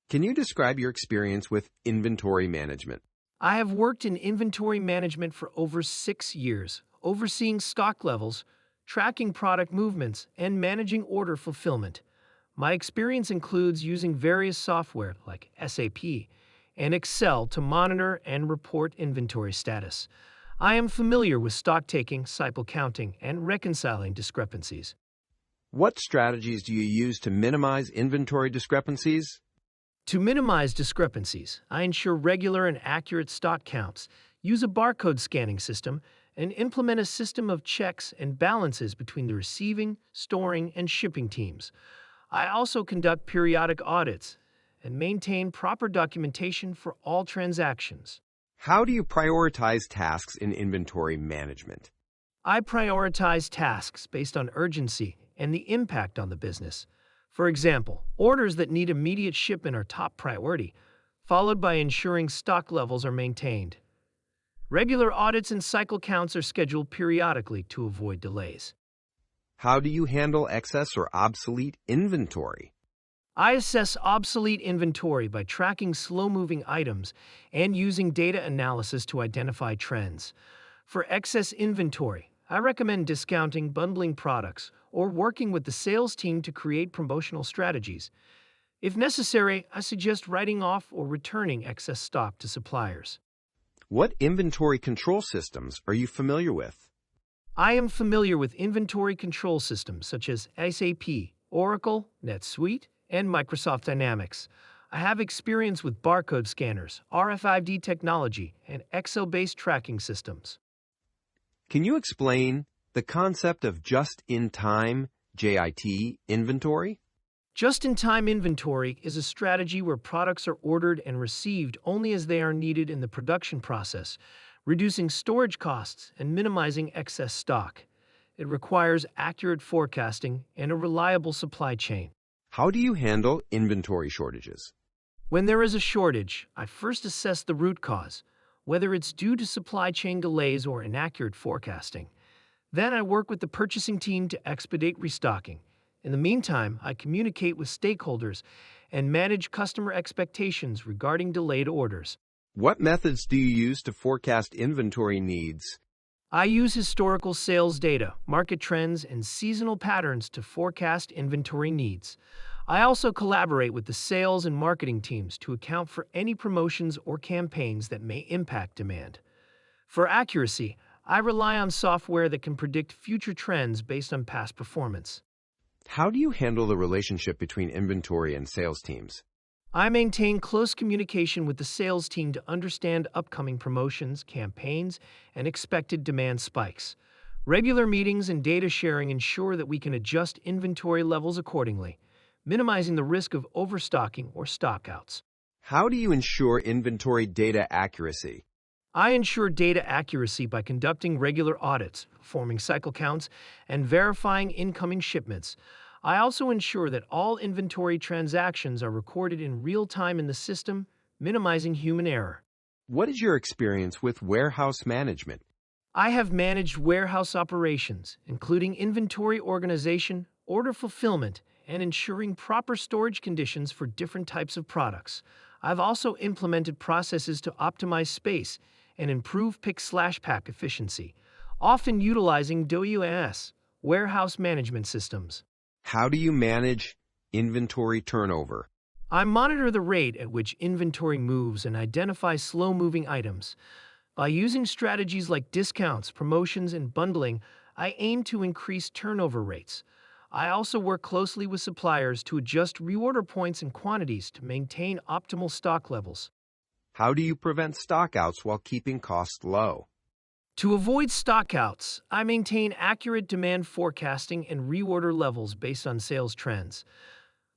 Can you describe your experience with inventory management? I have worked in inventory management for over 6 years, overseeing stock levels, tracking product movements, and managing order fulfillment. My experience includes using various software like SAP and Excel to monitor and report inventory status. I am familiar with stock taking, cycle counting, and reconciling discrepancies. What strategies do you use to minimize inventory discrepancies? To minimize discrepancies, I ensure regular and accurate stock counts, use a barcode scanning system, and implement a system of checks and balances between the receiving, storing, and shipping teams. I also conduct periodic audits and maintain proper documentation for all transactions. How do you prioritize tasks in inventory management? I prioritize tasks based on urgency and the impact on the business. For example, orders that need immediate shipment are top priority, followed by ensuring stock levels are maintained. Regular audits and cycle counts are scheduled periodically to avoid delays. How do you handle excess or obsolete inventory? I assess obsolete inventory by tracking slow-moving items and using data analysis to identify trends. For excess inventory, I recommend discounting, bundling products, or working with the sales team to create promotional strategies. If necessary, I suggest writing off or returning excess stock to suppliers. What inventory control systems are you familiar with? I am familiar with inventory control systems such as SAP, Oracle, NetSuite, and Microsoft Dynamics. I have experience with barcode scanners, RFID technology, and Excel-based tracking systems. Can you explain the concept of just-in-time JIT inventory? Just-in-time inventory is a strategy where products are ordered and received only as they are needed in the production process, reducing storage costs and minimizing excess stock. It requires accurate forecasting and a reliable supply chain. How do you handle inventory shortages? When there is a shortage, I first assess the root cause, whether it's due to supply chain delays or inaccurate forecasting. Then I work with the purchasing team to expedite restocking. In the meantime, I communicate with stakeholders and manage customer expectations regarding delayed orders. What methods do you use to forecast inventory needs? I use historical sales data, market trends, and seasonal patterns to forecast inventory needs. I also collaborate with the sales and marketing teams to account for any promotions or campaigns that may impact demand. For accuracy, I rely on software that can predict future trends based on past performance. How do you handle the relationship between inventory and sales teams? I maintain close communication with the sales team to understand upcoming promotions, campaigns, and expected demand spikes. Regular meetings and data sharing ensure that we can adjust inventory levels accordingly, minimizing the risk of overstocking or stockouts. How do you ensure inventory data accuracy? I ensure data accuracy by conducting regular audits, performing cycle counts, and verifying incoming shipments. I also ensure that all inventory transactions are recorded in real time in the system, minimizing human error. What is your experience with warehouse management? I have managed warehouse operations, including inventory organization, order fulfillment, and ensuring proper storage conditions for different types of products. I've also implemented processes to optimize space and improve pick/pack efficiency, often utilizing WMS, warehouse management systems. How do you manage inventory turnover? I monitor the rate at which inventory moves and identify slow-moving items. By using strategies like discounts, promotions, and bundling, I aim to increase turnover rates. I also work closely with suppliers to adjust reorder points and quantities to maintain optimal stock levels. How do you prevent stockouts while keeping costs low? To avoid stockouts, I maintain accurate demand forecasting and reorder levels based on sales trends.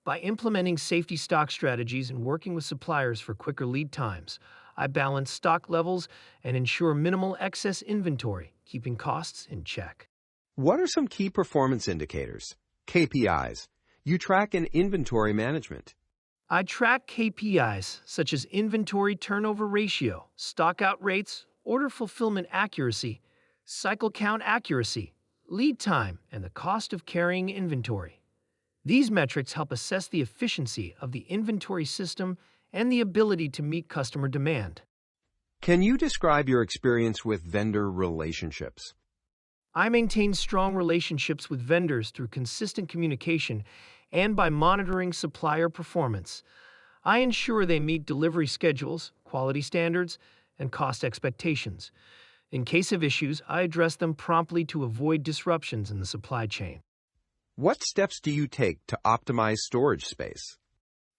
By implementing safety stock strategies and working with suppliers for quicker lead times, I balance stock levels and ensure minimal excess inventory, keeping costs in check. What are some key performance indicators, KPIs, you track in inventory management? I track KPIs such as inventory turnover ratio, stockout rates, order fulfillment accuracy, cycle count accuracy, lead time, and the cost of carrying inventory. These metrics help assess the efficiency of the inventory system and the ability to meet customer demand. Can you describe your experience with vendor relationships? I maintain strong relationships with vendors through consistent communication and by monitoring supplier performance. I ensure they meet delivery schedules, quality standards, and cost expectations. In case of issues, I address them promptly to avoid disruptions in the supply chain. What steps do you take to optimize storage space?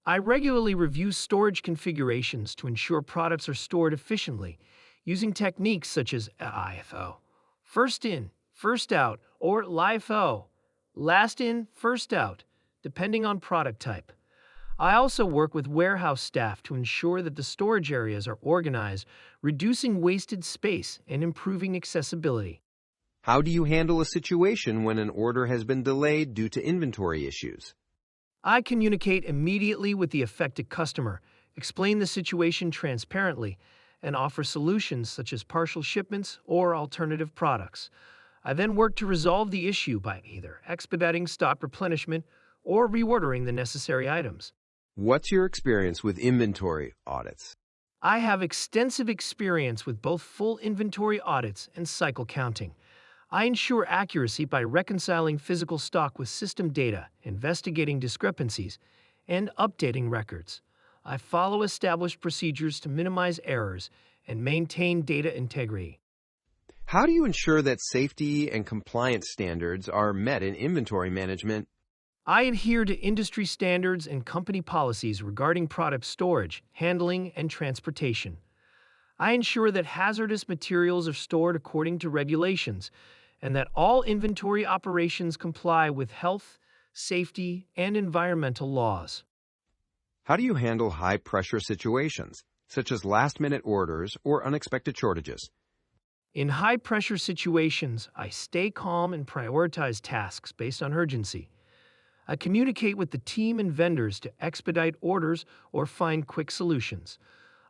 I regularly review storage configurations to ensure products are stored efficiently, using techniques such as LIFO, first in, first out, or LIFO, last in, first out, depending on product type. I also work with warehouse staff to ensure that the storage areas are organized, reducing wasted space and improving accessibility. How do you handle a situation when an order has been delayed due to inventory issues? I communicate immediately with the affected customer, explain the situation transparently, and offer solutions such as partial shipments or alternative products. I then work to resolve the issue by either expediting stock replenishment or reordering the necessary items. What's your experience with inventory audits? I have extensive experience with both full inventory audits and cycle counting. I ensure accuracy by reconciling physical stock with system data, investigating discrepancies, and updating records. I follow established procedures to minimize errors and maintain data integrity. How do you ensure that safety and compliance standards are met in inventory management? I adhere to industry standards and company policies regarding product storage, handling, and transportation. I ensure that hazardous materials are stored according to regulations and that all inventory operations comply with health, safety, and environmental laws. How do you handle high-pressure situations, such as last-minute orders or unexpected shortages? In high-pressure situations, I stay calm and prioritize tasks based on urgency. I communicate with the team and vendors to expedite orders or find quick solutions.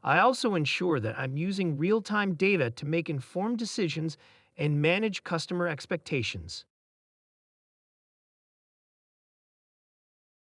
I also ensure that I'm using real-time data to make informed decisions and manage customer expectations.